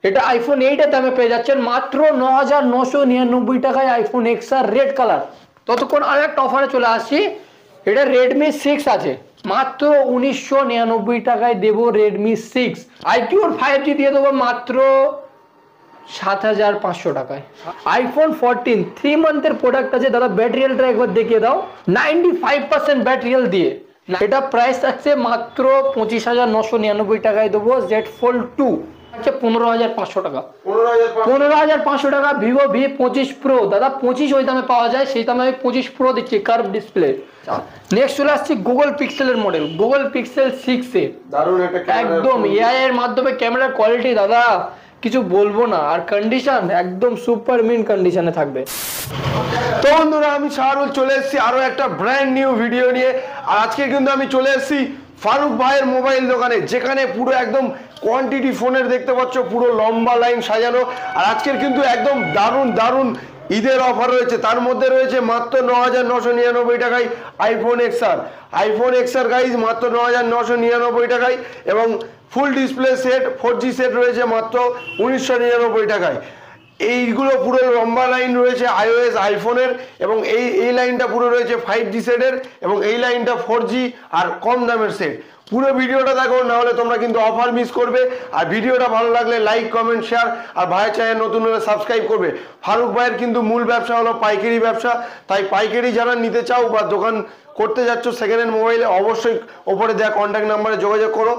এটা আইফোন 8 এর দামে পেয়ে যাচ্ছেন মাত্র 9999 টাকায় আইফোন XR রেড কালার। ততক্ষণ আরেকটা অফারে চলে আসছি, এটা রেডমি 6 আছে মাত্র 1999 টাকায় দেবো রেডমি 6। আইকিউর 5G দিয়ে দেবো মাত্র 7500 টাকায়। আইফোন 14 3 মান্থের প্রোডাক্ট আছে দাদা, ব্যাটারি হেলথটা একবার দেখিয়ে দাও, 95% ব্যাটারি হেলথ দিয়ে। এটা প্রাইস থাকছে মাত্র 25,999 টাকায় দেবো। জেড ফোল্ড 2 আছে 15,500 টাকা। 15,500 টাকা ভিভো V25 প্রো দাদা, 25 ওই দামে পাওয়া যায়, সেই দামে আমি 25 প্রো দিচ্ছি কার্ভ ডিসপ্লে। নেক্সট চলে আসছি গুগল পিক্সেলের মডেল, গুগল পিক্সেল 6 এ দারুণ একটা একদম এআই এর মাধ্যমে ক্যামেরার কোয়ালিটি দাদা কিছু বলবো না, আর কন্ডিশন একদম সুপার মিন কন্ডিশনে থাকবে। তো বন্ধুরা আমি শাহরুল চলে এসেছি আরো একটা ব্র্যান্ড নিউ ভিডিও নিয়ে। আর আজকে কিন্তু আমি চলে এসেছি ফারুক ভাইয়ের মোবাইল দোকানে, যেখানে পুরো একদম কোয়ান্টিটি ফোনের দেখতে পাচ্ছ, পুরো লম্বা লাইন সাজানো। আর আজকের কিন্তু একদম দারুণ দারুণ ঈদের অফার রয়েছে, তার মধ্যে রয়েছে মাত্র 9999 টাকায় iPhone XR। IPhone XR guys মাত্র 9999 টাকায়, এবং full display set 4G set রয়েছে মাত্র 1999 টাকায়। এইগুলো পুরো লম্বা লাইন রয়েছে iOS আইফোনের, এবং এই লাইনটা পুরো রয়েছে 5G সেটের, এবং এই লাইনটা 4G আর কম দামের সেট। পুরো ভিডিওটা দেখো, না হলে তোমরা কিন্তু অফার মিস করবে। আর ভিডিওটা ভালো লাগলে লাইক কমেন্ট শেয়ার, আর ভাইয়ের চ্যানেল নতুন হলে সাবস্ক্রাইব করবে। ফারুক ভাইয়ের কিন্তু মূল ব্যবসা হলো পাইকারি ব্যবসা, তাই পাইকারি যারা নিতে চাও বা দোকান করতে যাচ্ছ সেকেন্ড হ্যান্ড মোবাইলে, অবশ্যই ওপরে দেওয়া কন্ট্যাক্ট নাম্বারে যোগাযোগ করো,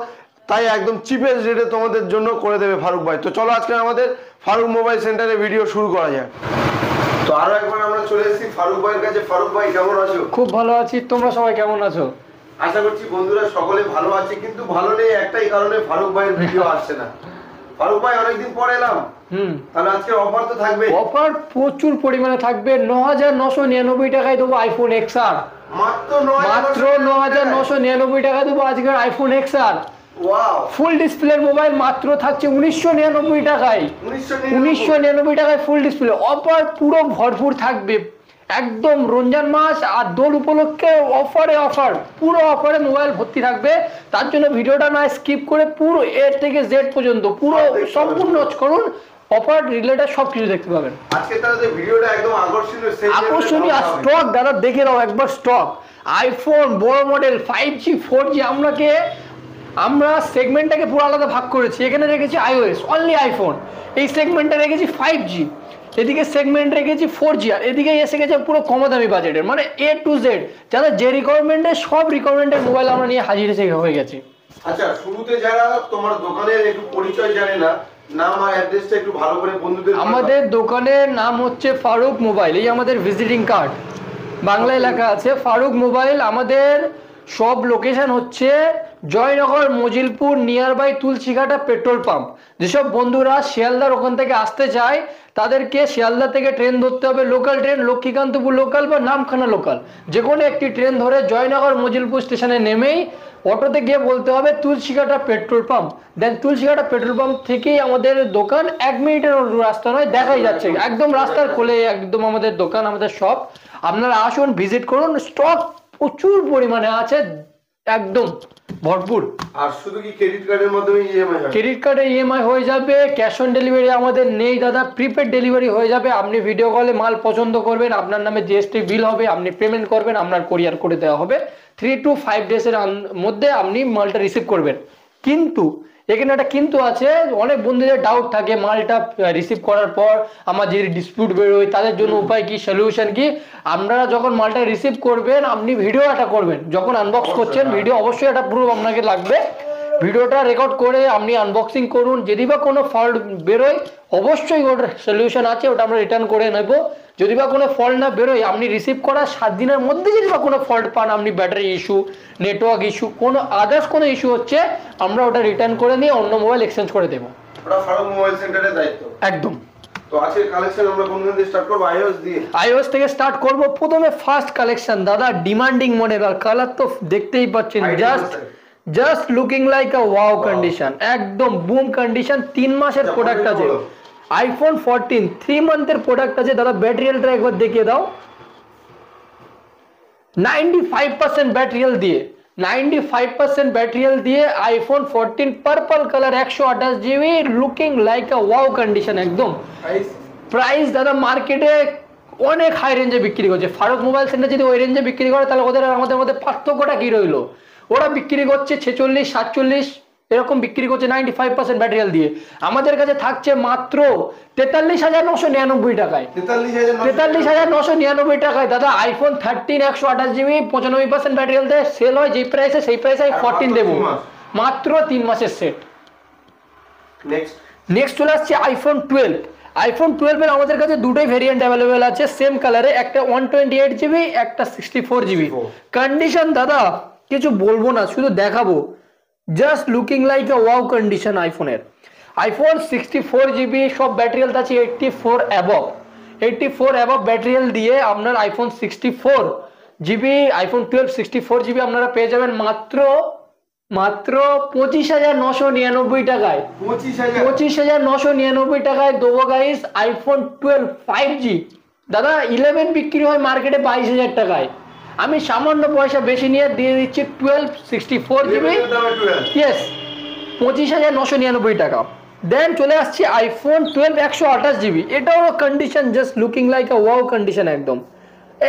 তাই একদম চিপেস্ট রেটে তোমাদের জন্য করে দেবে ফারুক ভাই। তো চলো আজকে আমাদের ফারুক মোবাইল সেন্টারে ভিডিও শুরু করা যাক। তো আরো একবার আমরা চলে এসেছি ফারুক ভাইয়ের কাছে। ফারুক ভাই কেমন আছো? খুব ভালো আছি, তোমরা সবাই কেমন আছো? আশা করছি বন্ধুরা সকলে ভালো আছে, কিন্তু ভালো নেই একটাই কারণে, ফারুক ভাইয়ের ভিডিও আসছে না। ফারুক ভাই অনেকদিন পর এলাম, তাহলে আজকে অফার তো থাকবে? অফার প্রচুর পরিমাণে থাকবে। 9999 টাকায় দেবো আইফোন XR, মাত্র 9999 টাকা দেবো আজকের আইফোন XR। ফুল ডিসপ্লের মোবাইল মাত্র থাকছে 1999 টাকায়। 1999 টাকায় ফুল ডিসপ্লে। অফার পুরো ভরপুর থাকবে, একদম রমজান মাস আর দোল উপলক্ষে অফারে অফার, পুরো অফারে মোবাইল ভর্তি থাকবে। তার জন্য ভিডিওটা না স্কিপ করে পুরো এ থেকে জেড পর্যন্ত পুরো সম্পূর্ণ করুন, অফার রিলেটেড সবকিছু দেখতে পাবেন আজকে। তাহলে ভিডিওটা একদম আকর্ষণীয়। আর স্টক দাদা দেখে নাও একবার, স্টক আইফোন বড় মডেল 5G 4G আমরা সেগমেন্টটাকে পুরো আলাদা ভাগ করেছি। এখানে রেখেছি iOS অনলি আইফোন, এই সেগমেন্টে রেখেছি 5G, এদিকে সেগমেন্ট রেখেছি 4G, আর এদিকে এসে গেছে পুরো কম দামি বাজেটের, মানে A to Z যারা যে রিকোয়ারমেন্টের সব রিকোয়ারমেন্টের মোবাইল আমরা নিয়ে হাজির হয়ে গেছি। আচ্ছা, শুরুতে যারা তোমার দোকানের একটু পরিচয় জানে না, নাম আর অ্যাড্রেসটা একটু ভালো করে বন্ধুদের। আমাদের দোকানের নাম হচ্ছে ফারুক মোবাইল, এই আমাদের ভিজিটিং কার্ড, বাংলায় লেখা আছে ফারুক মোবাইল। আমাদের সব লোকেশন হচ্ছে Joynagar, Majilpur, near by Tulsighata petrol pump. যেসব বন্ধুরা শিয়ালদার ওখান থেকে আসতে চায় তাদেরকে শিয়ালদা থেকে ট্রেন ধরতে হবে, লোকাল ট্রেন, লক্ষ্মীকান্তপুর লোকাল বা নামখানা লোকাল, যে কোনো একটি ট্রেন ধরে জয়নগর মজিলপুর স্টেশনে নেমেই অটোতে গিয়ে বলতে হবে তুলসীঘাটা পেট্রোল পাম্প। দেন তুলসীঘাটা পেট্রোল পাম্প থেকেই আমাদের দোকান, 1 মিনিটের রাস্তা নয়, দেখাই যাচ্ছে একদম রাস্তার কোলে একদম আমাদের দোকান, আমাদের শপ। আপনারা আসুন, ভিজিট করুন, স্টক প্রচুর পরিমাণে আছে, একদম ভরপুর। আর শুধু কি ক্রেডিট কার্ডের মাধ্যমে ইএমআই হয়? ক্রেডিট কার্ডে ইএমআই হয়ে যাবে, ক্যাশ অন ডেলিভারি আমাদের নেই দাদা, প্রিপেড ডেলিভারি হয়ে যাবে। আপনি ভিডিও কলে মাল পছন্দ করবেন, আপনার নামে জিএসটি বিল হবে, আপনি পেমেন্ট করবেন, আপনার কোরিয়ার করে দেওয়া হবে, 3 to 5 ডেজের মধ্যে আপনি মালটা রিসিভ করবেন। কিন্তু এখানে একটা কিন্তু আছে, অনেক বন্ধুদের ডাউট থাকে মালটা রিসিভ করার পর আমার যে ডিসপিউট বেরোয় তাদের জন্য উপায় কি, সলিউশন কি। আপনারা যখন মালটা রিসিভ করবেন আপনি ভিডিও একটা করবেন, যখন আনবক্স করছেন ভিডিও অবশ্যই একটা প্রুফ আপনাকে লাগবে, ভিডিওটা রেকর্ড করে আপনি আনবক্সিং করুন। যদি বা কোনো ফল্ট বেরোয় অবশ্যই ওটার সলিউশন আছে, ওটা আমরা রিটার্ন করে নেব। যদি বা কোনো ফল্ট না বেরোয়, আপনি রিসিভ করার 7 দিনের মধ্যে যদি বা কোনো ফল্ট পান, আপনি ব্যাটারি ইস্যু, নেটওয়ার্ক ইস্যু, কোনো আদার্স কোনো ইস্যু হচ্ছে, আমরা ওটা রিটার্ন করে নিয়ে অন্য মোবাইল এক্সচেঞ্জ করে দেবো। ওটা ফারুক মোবাইল সেন্টারের দায়িত্ব একদম। তো আজকের কালেকশন আমরা কোন দিয়ে স্টার্ট করব? iOS দিয়ে। iOS থেকে স্টার্ট করব। প্রথমে ফার্স্ট কালেকশন দাদা, ডিমান্ডিং মডেল, আর কালার তো দেখতেই পাচ্ছেন, জাস্ট লুকিং লাইক আ ওয়াও কন্ডিশন, একদম বুম কন্ডিশন। 3 মাসের প্রোডাক্ট আছে, আইফোন 14 3 মান্থের প্রোডাক্ট আছে দাদা। ব্যাটারি হেলথটা একবার দেখিয়ে দাও, 95% ব্যাটারি হেলথ দিয়ে, 95% ব্যাটারি হেলথ দিয়ে iPhone 14 purple colour 128GB looking like আ ওয়াও কন্ডিশন একদম। প্রাইস দাদা মার্কেটে অনেক হাই রেঞ্জে বিক্রি করছে। ফারুক মোবাইল সেন্টার যদি ওই রেঞ্জে বিক্রি করে তাহলে ওদের আর আমাদের মধ্যে পার্থক্যটা কি রইলো? ওরা বিক্রি করছে 46, 47 এরকম বিক্রি করছে 95% ব্যাটারি হেলথ দিয়ে। আমাদের কাছে থাকছে মাত্র 43,999 টাকায়। 43,999 টাকায় দাদা আইফোন 13 128GB 95% ব্যাটারি হেলথে সেল হয় যেই প্রাইসে, সেই প্রাইসে 14 দেবো মাত্র 3 মাসের সেট। নেক্সট চলে আসছে আইফোন 12। আইফোন 12 এর আমাদের কাছে দুটোই ভেরিয়েন্ট অ্যাভেলেবেল আছে সেম কালারে, একটা 128GB একটা 64GB। কন্ডিশন দাদা কিছু বলবো না, শুধু দেখাবো, জাস্ট লুকিং লাইক আ ওয়াও কন্ডিশন আইফোনের। আইফোন 64GB সব ব্যাটারি হেলথ আছে 84 অ্যাবভ। 84 অ্যাবভ ব্যাটারি হেলথ দিয়ে আপনার আইফোন 64GB আইফোন 12 64GB আপনারা পেয়ে যাবেন মাত্র 25,999 টাকায়। 25,999 টাকায় দেবো গাইস আইফোন 12 5G। দাদা 11 বিক্রি হয় মার্কেটে 22,000 টাকায়, আমি সামান্য পয়সা বেশি নিয়ে দিয়ে দিচ্ছি 12 64GB ইয়েস 25,999 টাকা। দেন চলে আসছি আইফোন 12 128GB। এটাও কন্ডিশন জাস্ট লুকিং লাইক আ ওয়াও কন্ডিশন একদম,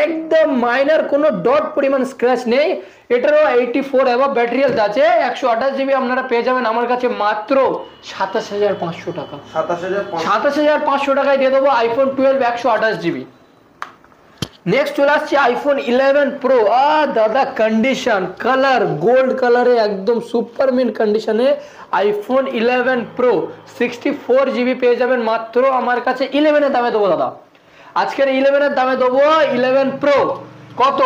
একদম মাইনার কোনো ডট পরিমাণ স্ক্র্যাচ নেই। এটারও 84 অ্যাবভ ব্যাটারি হেলথ আছে 128GB আপনারা পেয়ে যাবেন আমার কাছে মাত্র 27,500 টাকা। 27,500 টাকায় দিয়ে দেবো আইফোন 12 128GB। নেক্সট চলে আসছে আইফোন 11 প্রো। দাদা কন্ডিশন কালার গোল্ড কালারে একদম সুপার মিন্ট কন্ডিশনে আইফোন 11 প্রো 64GB পেয়ে যাবেন মাত্র আমার কাছে 11 এর দামে দেবো দাদা। আজকের 11 এর দামে দেবো 11 প্রো কত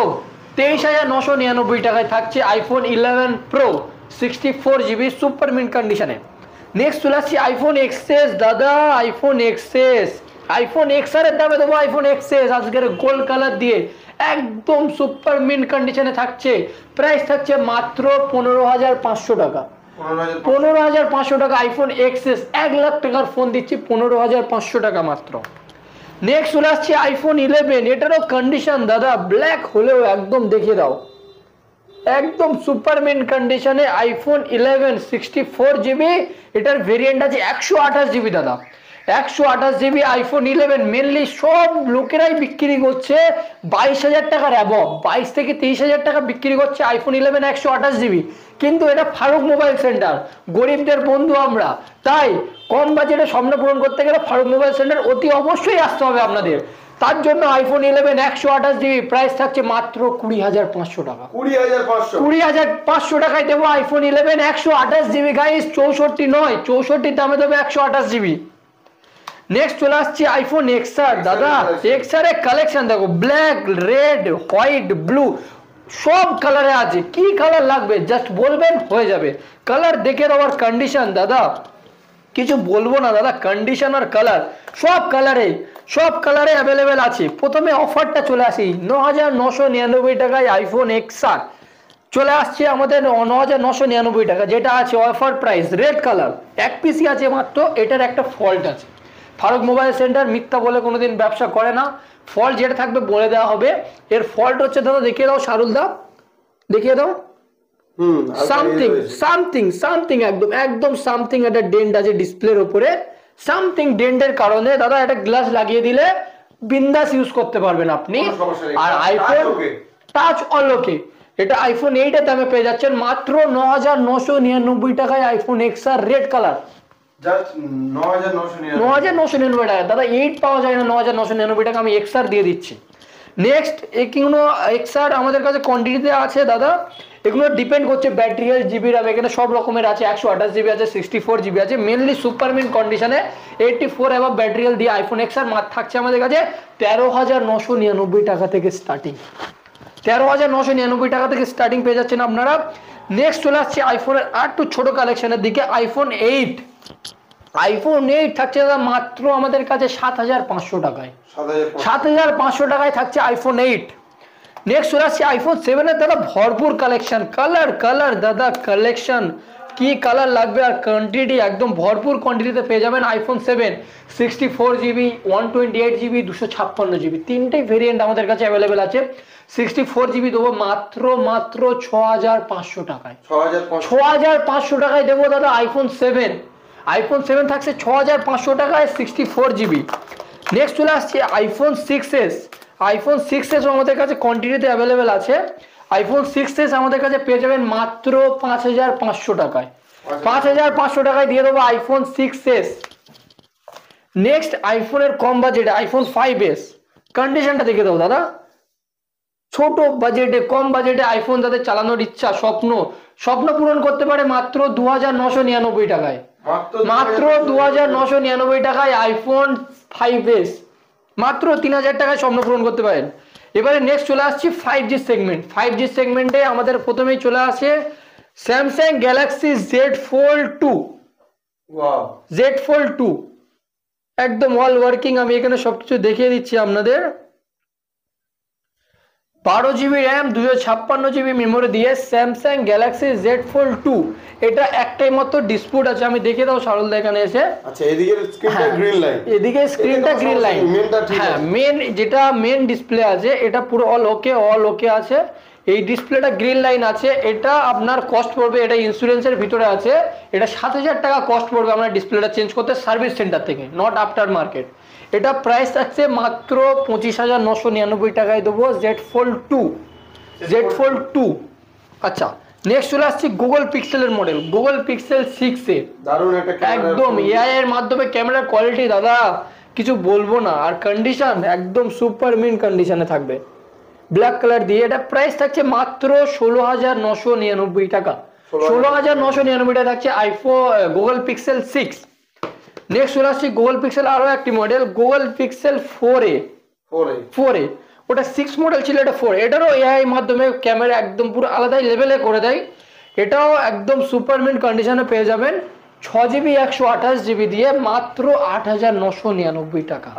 23,999 টাকায় থাকছে iPhone 11 pro 64GB super mint কন্ডিশনে। নেক্সট চলে আসছে আইফোন এক্সএস। দাদা আইফোন এক্সএস, আইফোন এক্সআর এর দামে দেবো আইফোন এক্সএস আজকের গোল্ড কালার দিয়ে একদম সুপার মিন্ট কন্ডিশনে থাকছে। প্রাইস থাকছে মাত্র 15,500 টাকা। 15,500 টাকা আইফোন এক্সএস, 1 লাখ টাকার ফোন দিচ্ছি 15,500 টাকা মাত্র। নেক্সট চলে আসছে আইফোন 11। এটারও কন্ডিশন দাদা ব্ল্যাক হলেও একদম দেখিয়ে দাও, একদম সুপার মিন্ট কন্ডিশনে আইফোন 11 64GB। এটার ভেরিয়েন্ট আছে 128GB দাদা 128GB আইফোন 11 মেনলি সব লোকেরাই বিক্রি করছে 22,000 টাকার অ্যাবভ, 22 থেকে 23,000 টাকা বিক্রি করছে আইফোন 11 128GB। কিন্তু এটা ফারুক মোবাইল সেন্টার, গরিবদের বন্ধু আমরা, তাই কম বাজেটে স্বপ্ন পূরণ করতে গেলে ফারুক মোবাইল সেন্টার অতি অবশ্যই আসতে হবে আপনাদের। তার জন্য আইফোন 11 128GB প্রাইস থাকছে মাত্র 20,500 টাকা। 20,500 টাকায় দেবো আইফোন 11 128GB গাইস, 64 নয়, 64 দামে দেবো 128GB। নেক্সট চলে আসছে আইফোন এক্সআর। দাদা এক্সআর এর কালেকশন দেখো, ব্ল্যাক, রেড, হোয়াইট, ব্লু সব কালারে আছে। কি কালার লাগবে জাস্ট বলবেন হয়ে যাবে। কালার দেখে দেওয়ার কন্ডিশন দাদা কিছু বলবো না দাদা, কন্ডিশন আর কালার সব কালারে অ্যাভেলেবেল আছে। প্রথমে অফারটা চলে আসি 9,999 টাকায় আইফোন এক্সআর চলে আসছে আমাদের 9,999 টাকা, যেটা আছে অফার প্রাইস রেড কালার, এক পিসই আছে মাত্র। এটার একটা ফল্ট আছে, ফারুক মোবাইল সেন্টার মিথ্যা বলে কোনোদিন ব্যবসা করে না, ফল্ট যেটা থাকবে বলে দেওয়া হবে। এর ফল্ট হচ্ছে দাদা দেখিয়ে দাও শারুল দা, দেখিয়ে দাও সামথিং একদম সামথিং একটা ডেন্ট আছে ডিসপ্লের উপরে, সামথিং ডেন্টের কারণে দাদা একটা গ্লাস লাগিয়ে দিলে বিন্দাস ইউজ করতে পারবেন আপনি। আর আইফোন টাচ অনলকে এটা আইফোন 8 এর দামে পেয়ে যাচ্ছেন মাত্র 9,999 টাকায় আইফোন এক্সআর রেড কালার। 9,999 টাকা দাদা, 8 পাওয়া যায় না 9,999 টাকা, আমি এক্সআর দিয়ে দিচ্ছি। নেক্সট এগুলো এক্সআর আমাদের কাছে কোয়ান্টিটিতে আছে দাদা, এগুলো ডিপেন্ড করছে ব্যাটারি হেলথ, জিবি র্যাম, এখানে সব রকমের আছে, 128GB আছে, 64GB আছে, মেনলি সুপার মিন্ট কন্ডিশনে 84 অ্যাবভ ব্যাটারি হেলথ দিয়ে আইফোন এক্সআর থাকছে আমাদের কাছে 13,999 টাকা থেকে স্টার্টিং। 13,999 টাকা থেকে স্টার্টিং পেয়ে যাচ্ছেন আপনারা। নেক্সট চলে আসছে আইফোনের আর একটু ছোট কালেকশনের দিকে, আইফোন 8 থাকছে দাদা মাত্র আমাদের কাছে 7,500 টাকায়। 7,500 টাকায় থাকছে আইফোন 8। নেক্সট চলে আসছে আইফোন 7 এর দাদা ভরপুর কালেকশন, কালার দাদা কালেকশন কি কালার লাগবে আর কোয়ান্টিটি একদম ভরপুর কোয়ান্টিটিতে পেয়ে যাবেন আইফোন 7 64GB 128GB 256GB তিনটেই ভেরিয়েন্ট আমাদের কাছে অ্যাভেলেবেল আছে 64GB দেবো মাত্র 6500 টাকায় 6500 টাকায় দেবো দাদা আইফোন 7 থাকছে 6500 টাকায় 64GB। নেক্সট চলে আসছে আইফোন 6s আমাদের কাছে কোয়ান্টিটিতে অ্যাভেলেবেল আছে আইফোন 6s আমাদের কাছে পেয়ে যাবেন মাত্র 5500 টাকায় 5500 টাকায় দিয়ে দেবো আইফোন 6s। নেক্সট আইফোনের কম বাজেটে আইফোন 5s কন্ডিশনটা দেখে দাও দাদা ছোট বাজেটে কম বাজেটে আইফোন যাদের চালানোর ইচ্ছা স্বপ্ন পূরণ করতে পারে মাত্র 2999 টাকায় মাত্র 2999 টাকায় আইফোন 5s মাত্র 3000 টাকায় স্বপ্ন পূরণ করতে পারেন। এবারে নেক্সট চলে আসছি 5G সেগমেন্টে আমাদের প্রথমেই চলে আসে স্যামসাং গ্যালাক্সি Z Fold 2 একদম অল ওয়ার্কিং আমি এখানে সবকিছু দেখিয়ে দিচ্ছি আপনাদের 12GB র্যাম 256GB মেমোরি দিয়ে স্যামসাং গ্যালাক্সি Z Fold 2 এটা একটাই মাত্র ডিসপ্লে আছে আমি দেখে দাও সারল দা এখানে এসে আচ্ছা এদিকে স্ক্রিনটা গ্রিন লাইন এদিকে স্ক্রিনটা গ্রিন লাইন হ্যাঁ মেন ডিসপ্লে আছে এটা পুরো অল ওকে আছে এই ডিসপ্লেটা গ্রিন লাইন আছে এটা আপনার কস্ট পড়বে এটা ইন্স্যুরেন্সের ভিতরে আছে এটা 7000 টাকা কস্ট পড়বে আপনার ডিসপ্লেটা চেঞ্জ করতে সার্ভিস সেন্টার থেকে নট আফটার মার্কেট এটা প্রাইস থাকছে মাত্র 25999 টাকায় দেবো Z Fold 2 আচ্ছা নেক্সট চলে আসছি গুগল পিক্সেলের মডেল গুগল পিক্সেল 6a দারুণ একটা একদম এআই এর মাধ্যমে ক্যামেরার কোয়ালিটি দাদা কিছু বলবো না আর কন্ডিশন একদম সুপার মিন কন্ডিশনে থাকবে ব্ল্যাক কালার দিয়ে এটা প্রাইস থাকছে মাত্র 16999 টাকা 16999 টাকা থাকছে আইফোন গুগল পিক্সেল 6। নেক্সট চলে আসছি গুগল পিক্সেল আরো একটি মডেল গুগল পিক্সেল 4a ওটা 6 মডেল ছিল এটা 4 এটারও এআই মাধ্যমে ক্যামেরা একদম পুরো আলাদাই লেভেলে করে দেয় এটাও একদম সুপার মিন কন্ডিশনে পেয়ে যাবেন 6GB 128GB দিয়ে মাত্র 8999 টাকা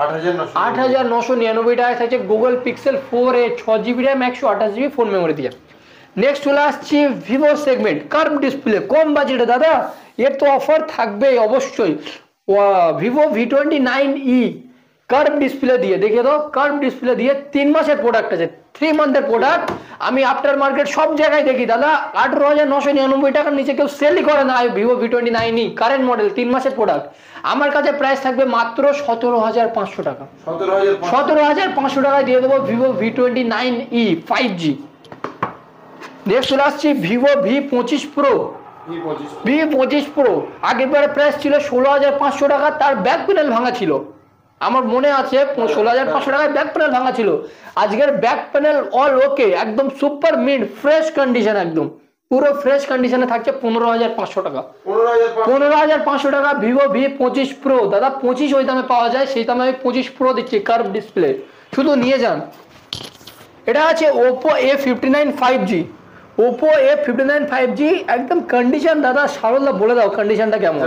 8999 টাকায় থাকছে Google pixel 4a 6GB RAM 128GB phone memory দিয়ে। নেক্সট চলে আসছি ভিভো সেগমেন্ট কার্ভ ডিসপ্লে কম বাজেটে দাদা এর তো অফার থাকবেই অবশ্যই ভিভো V29e কার্ভ ডিসপ্লে দিয়ে দেখে দাও কার্ভ ডিসপ্লে দিয়ে 3 মাসের প্রোডাক্ট আছে 3 মান্থের প্রোডাক্ট আমি আফটার মার্কেট সব জায়গায় দেখি দাদা 18999 টাকার নিচে কেউ সেলই করে না ভিভো V29e কারেন্ট মডেল 3 মাসের প্রোডাক্ট আমার কাছে প্রাইস থাকবে মাত্র 17500 টাকা 17500 টাকায় দিয়ে দেবো ভিভো V29e 5G। নেক্সট চলে আসছি ভিভো V25 Pro আগেরবারে প্রাইস ছিল 16500 টাকা তার ব্যাক প্যানেল ভাঙা ছিল আমার মনে আছে 16500 টাকায় ব্যাক প্যানেল ভাঙা ছিল আজকের ব্যাক প্যানেল অল ওকে একদম সুপার মিড ফ্রেশ কন্ডিশন একদম পুরো ফ্রেশ কন্ডিশনে থাকছে 15500 টাকা 15500 টাকা ভিভো V25 Pro দাদা 25 ওই দামে পাওয়া যায় সেই দামে আমি 25 Pro দিচ্ছি কার্ভ ডিসপ্লে শুধু নিয়ে যান। এটা আছে Oppo A59 5G Oppo A59 5G একদম কন্ডিশন দাদা সারলদা বলে দাও কন্ডিশনটা কেমন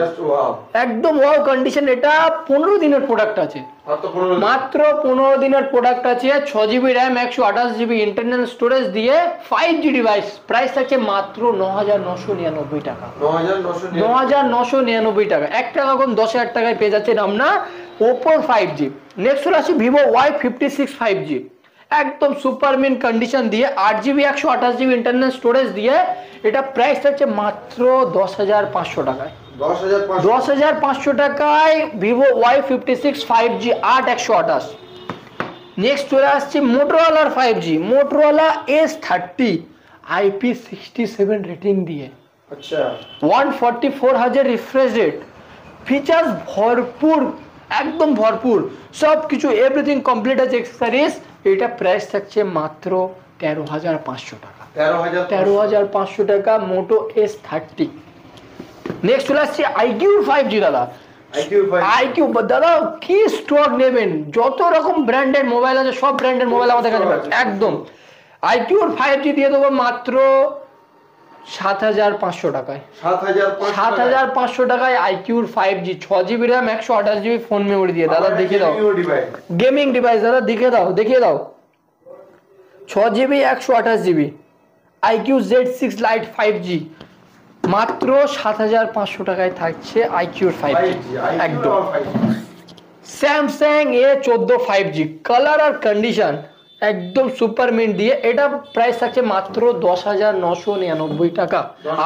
একদম ওয়াও কন্ডিশন এটা 15 দিনের প্রোডাক্ট আছে মাত্র 15 দিনের প্রোডাক্ট আছে 6GB RAM 128GB internal storage দিয়ে 5G ডিভাইস প্রাইস থাকছে মাত্র 9999 টাকা 9999 টাকা 1 টাকা কম 10000 টাকায় পেয়ে যাচ্ছেন আমরা Oppo 5G। নেক্সট চলে আসি Vivo Y56 5G একদম সুপার মিন কন্ডিশন দিয়ে 8GB 128GB ইন্টারনাল স্টোরেজ দিয়ে এটা প্রাইস থাকছে মাত্র 10500 টাকায় 10500 টাকায় Vivo Y56 5G 8128। নেক্সট চলে আসছে মোটরোলার 5G Motorola S30 IP67 rating দিয়ে আচ্ছা 144Hz রিফ্রেশ রেট ফিচার্স ভরপুর একদম ভরপুর সবকিছু এভরিথিং কমপ্লিট আছে অ্যাক্সেসরিজ এটা প্রাইস থাকছে মাত্র 13500 টাকা 13500 টাকা মোটো S30। নেক্সট চলে আসছে IQ 5G দাদা IQ দাদা কি স্টক নেবেন যত রকম ব্র্যান্ডের মোবাইল আছে সব ব্র্যান্ডের মোবাইল আমাদের কাছে একদম IQ 5G দিয়ে দেবো মাত্র 7500 টাকায় 7500 টাকায় IQ 5G 6GB RAM 128GB phone memory দিয়ে দাদা দেখিয়ে দাও গেমিং ডিভাইস দাদা দেখিয়ে দাও 6GB 128GB IQ Z6 Lite 5G মাত্র 7,500 টাকায় থাকছে আইকিউর 5G একদম। স্যামসাং A14 5G কালার আর কন্ডিশন একদম সুপার মিন্ট দিয়ে, এটা প্রাইস থাকছে মাত্র 10,999 টাকা,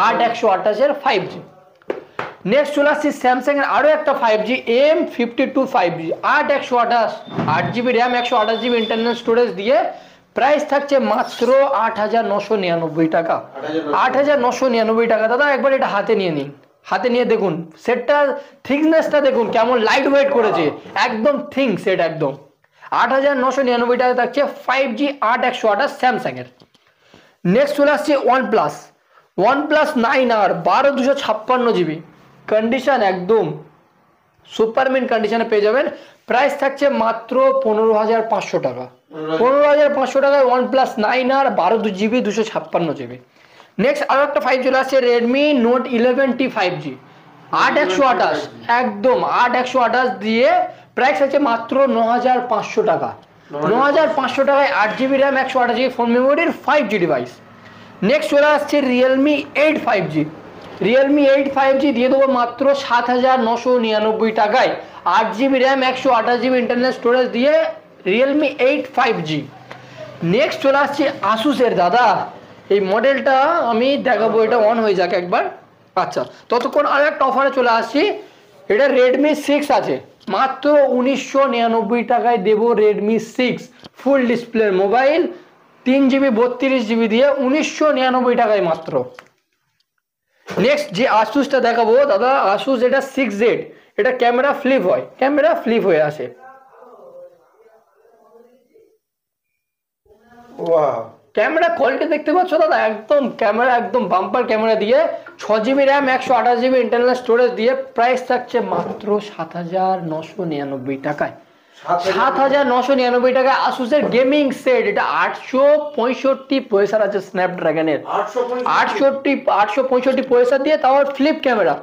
8/128 5G। নেক্সট চলে আসছি স্যামসাং এর আরো একটা 5G M52 5G 8/128, 8GB RAM, 128GB internal storage দিয়ে প্রাইস থাকছে মাত্র 8,999 টাকা, 8,999 টাকা। দাদা একবার এটা হাতে নিয়ে নিন, হাতে নিয়ে দেখুন সেটটা থিকনেসটা দেখুন কেমন লাইট ওয়েট করেছে, একদম থিং সেট একদম। 8,999 টাকা থাকছে 5G 8/128 স্যামসাং এর। নেক্সট চলে আসছে OnePlus 9R 12/256GB কন্ডিশন একদম সুপার মিন্ট কন্ডিশনে পেয়ে যাবেন, প্রাইস থাকছে মাত্র 15,500 টাকা, 15,500 টাকায় OnePlus 9R 12GB 256GB। Next আরো একটা 5 চলে আসছে Redmi Note 11T 5G 8/128 একদম 8/128 দিয়ে প্রাইস আছে মাত্র 9,500 টাকা, 9,500 টাকায় 8GB র্যাম, 128GB ফোন মেমোরির 5G ডিভাইস। নেক্সট চলে আসছে Realme 8 5G, Realme 8 5G দিয়ে দেবো মাত্র 7,999 টাকায়, 8GB RAM, 128GB internal storage দিয়ে Realme 8 5G। নেক্সট চলে আসছে আসুসের, দাদা এই মডেলটা আমি দেখাবো, এটা অন হয়ে যাক একবার। আচ্ছা ততক্ষণ আর একটা অফারে চলে আসছি, এটা Redmi 6 আছে, মাত্র 1,999 টাকায় দেবো Redmi 6 full display mobile, 3GB 32GB দিয়ে 1,999 টাকায় মাত্র। নেক্সট যে আসুসটা দেখাবো দাদা, আসুস এটা 6Z, এটা ক্যামেরা ফ্লিপ হয়, ক্যামেরা ফ্লিপ হয়ে আসে। ওয়াও, ক্যামেরা কোয়ালিটি দেখতে পাচ্ছ দাদা, একদম ক্যামেরা একদম বাম্পার ক্যামেরা দিয়ে, 6GB RAM, 128GB internal storage দিয়ে প্রাইস থাকছে মাত্র 7,999 টাকায়, 7,999 টাকায় আসুসের গেমিং সেট। এটা 865 প্রসেসর আছে স্ন্যাপড্রাগনের, 865 প্রসেসর দিয়ে, তাও ফ্লিপ ক্যামেরা।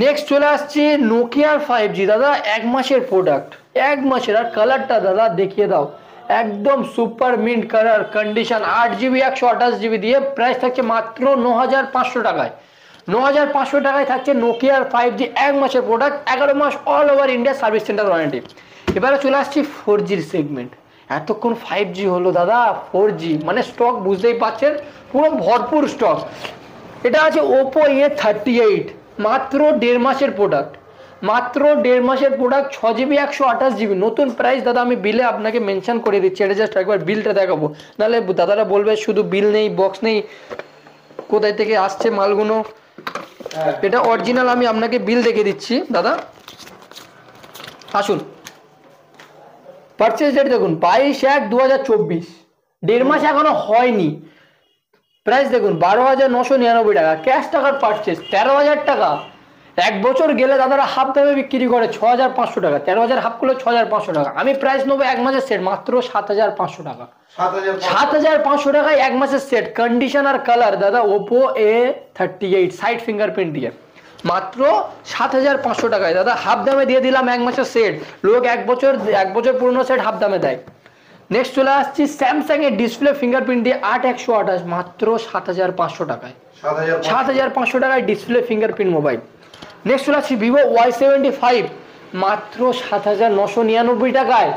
নেক্সট চলে আসছে নোকিয়ার 5G, দাদা 1 মাসের প্রোডাক্ট, 1 মাসের, আর কালারটা দাদা দেখিয়ে দাও, একদম super mint colour condition, 8GB 128GB দিয়ে প্রাইস থাকছে মাত্র 9,500 টাকায়, 9,500 টাকায় থাকছে নোকিয়ার 5G 1 মাসের প্রোডাক্ট, 11 মাস all over India service centre warranty. এবারে চলে আসছি 4Gর সেগমেন্ট। এতক্ষণ 5G হলো দাদা, 4G মানে স্টক বুঝতেই পাচ্ছেন পুরো ভরপুর স্টক। এটা আছে Oppo A38, মাত্র 1.5 মাসের প্রোডাক্ট, মাত্র 1.5 মাসের প্রোডাক্ট, 6GB 128GB নতুন প্রাইস। দাদা আমি বিলে আপনাকে মেনশন করে দিচ্ছি, এটা জাস্ট একবার বিলটা দেখাবো, নাহলে দাদারা বলবে শুধু বিল নেই, বক্স নেই, কোথায় থেকে আসছে মালগুলো। এটা অরিজিনাল, আমি আপনাকে বিল দেখে দিচ্ছি দাদা, আসুন। পারচেজ ডেট দেখুন 22/1/2024, 1.5 মাস এখনো হয়নি। প্রাইস দেখুন 12,999 টাকা, ক্যাশ টাকার পারচেজ 13,000 টাকা। 1 বছর গেলে দাদারা হাফ দামে বিক্রি করে 6,500 টাকা, 13,000 হাফ করলে 6,500 টাকা। আমি প্রাইস নেবো 1 মাসের সেট মাত্র 7,500 টাকা, 7,500 টাকায় 1 মাসের সেট, কন্ডিশন আর কালার দাদা Oppo A38 সাইড ফিঙ্গারপ্রিন্ট দিয়ে মাত্র 7,500 টাকায় দাদা, হাফ দামে দিয়ে দিলাম 1 মাসের সেট। লোক 1 বছর পুরনো সেট হাফ দামে দেয়। নেক্সট চলে আসছি স্যামসাং এর ডিসপ্লে ফিঙ্গারপ্রিন্ট দিয়ে 8/128 মাত্র 7,500 টাকায়, 7,500 টাকায় ডিসপ্লে ফিঙ্গারপ্রিন্ট মোবাইল। নেক্সট চলে আসছি Vivo Y75 মাত্র 7,999 টাকায়,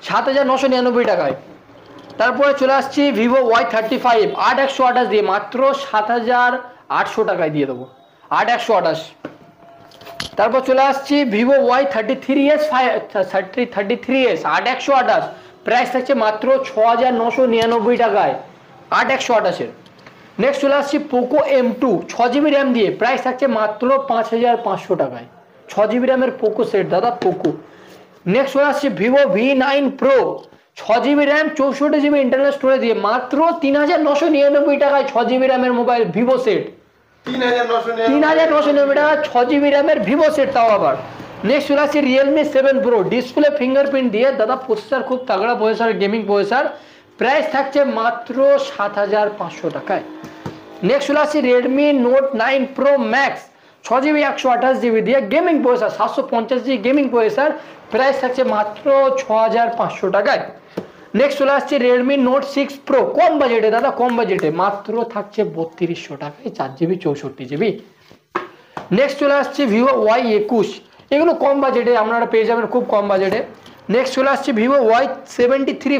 7,999 টাকায়। তারপরে চলে আসছি Vivo Y35 8/128 দিয়ে মাত্র 7,800 টাকায় দিয়ে দেবো, 8/128। তারপর চলে আসছি Vivo Y33s 8/128, প্রাইস থাকছে মাত্র 6,999 টাকায়, 8/128 এর। নেক্সট চলে আসছি Poco M2 6GB র্যাম দিয়ে, প্রাইস থাকছে মাত্র 5,500 টাকায়, 6GB র্যামের পোকো সেট দাদা পোকো। নেক্সট চলে আসছি Vivo V9 Pro 6GB RAM, 64GB internal storage দিয়ে মাত্র 3,999 টাকায় 6GB র্যামের মোবাইল ভিভো সেট, 3,999 টাকা 6GB র্যামের ভিভো সেট, তাও আবার। নেক্সট চলে আসছে Realme 7 Pro ডিসপ্লে ফিঙ্গারপ্রিন্ট দিয়ে, দাদা প্রসেসর খুব তাগড়া প্রসেসর, গেমিং প্রসেসর, প্রাইস থাকছে মাত্র 7,500 টাকায়। নেক্সট চলে আসছে Redmi Note 9 Pro Max 6GB 128GB দিয়ে gaming processor, 750GB gaming processor, price থাকছে মাত্র 6,500 টাকায়। নেক্সট চলে আসছে রেডমি নোট 6 প্রো, কম বাজেটে দাদা, কম বাজেটে মাত্র থাকছে 3200 টাকায় 4GB 64GB। নেক্সট চলে আসছে ভিভো Y21, এগুলো কম বাজেটে আপনারা পেয়ে যাবেন, খুব কম বাজেটে। নেক্সট চলে আসছে Vivo Y73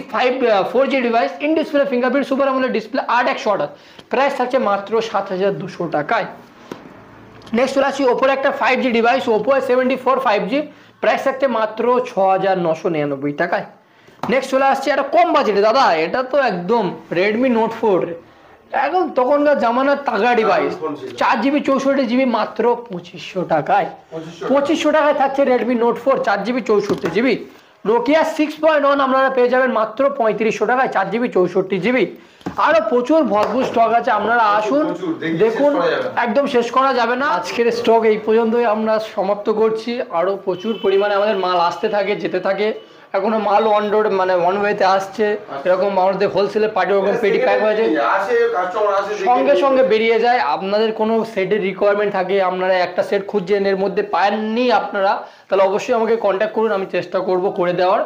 4G device, in display fingerprint super AMOLED display 8128, price থাকছে মাত্র 7200 টাকায়। নেক্সট চলে আসছি ওপোর একটা 5G device, Oppo A74 5G, price থাকছে মাত্র 6999 টাকায়। নেক্সট চলে আসছে একটা কম বাজেটে দাদা, এটা তো একদম রেডমি নোট 4, এখন তখনকার জামানার তাগড়া ডিভাইস, 4GB 64GB মাত্র 2500 টাকায়। 2500 টাকায় থাকছে Redmi note 4 4GB 64GB। Nokia 6.1 আপনারা পেয়ে যাবেন মাত্র 3500 টাকায় 4GB 64GB। আরো প্রচুর ভরপুর স্টক আছে, আপনারা আসুন দেখুন, একদম শেষ করা যাবে না। আজকের স্টক এই পর্যন্তই আমরা সমাপ্ত করছি, আরো প্রচুর পরিমাণে আমাদের মাল আসতে থাকে যেতে থাকে, এখনো মাল অন রোড মানে ওয়ান ওয়েতে আসছে, এরকম আমাদের হোলসেলে পার্টি ওরকম পেটি প্যাক হয়েছে, সঙ্গে সঙ্গে বেরিয়ে যায়। আপনাদের কোনো সেটের রিকোয়ারমেন্ট থাকে, আপনারা একটা সেট খুঁজছেন এর মধ্যে পাননি আপনারা, তাহলে অবশ্যই আমাকে কন্ট্যাক্ট করুন, আমি চেষ্টা করব করে দেওয়ার।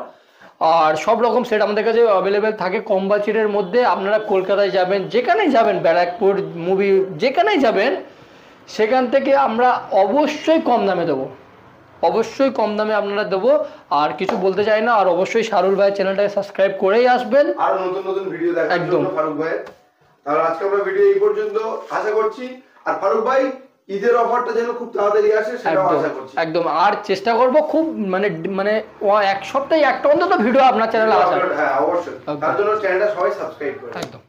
আর সব রকম সেট আমাদের কাছে অ্যাভেলেবেল থাকে কম বাজেটের মধ্যে। আপনারা কলকাতায় যাবেন, যেখানেই যাবেন, ব্যারাকপুর মুভি যেখানেই যাবেন, সেখান থেকে আমরা অবশ্যই কম দামে দেবো, অবশ্যই কম দামে আপনারা দেবো। আর কিছু বলতে চাই না, আর অবশ্যই শাহরুল ভাইয়ের চ্যানেলটাকে সাবস্ক্রাইব করেই আসবেন আর নতুন নতুন ভিডিও দেখার জন্য ফারুক ভাই। তাহলে আজকে আমরা ভিডিও এই পর্যন্ত আশা করছি, আর ফারুক ভাই ঈদের অফারটা যেন খুব তাড়াতাড়ি আসে সেটাও আশা করছি একদম। আর চেষ্টা করব খুব মানে মানে এক সপ্তাহে একটা অন্তত ভিডিও আপনার চ্যানেলে আসে। হ্যাঁ অবশ্যই, তার জন্য চ্যানেলটা সবাই সাবস্ক্রাইব করুন। একদম।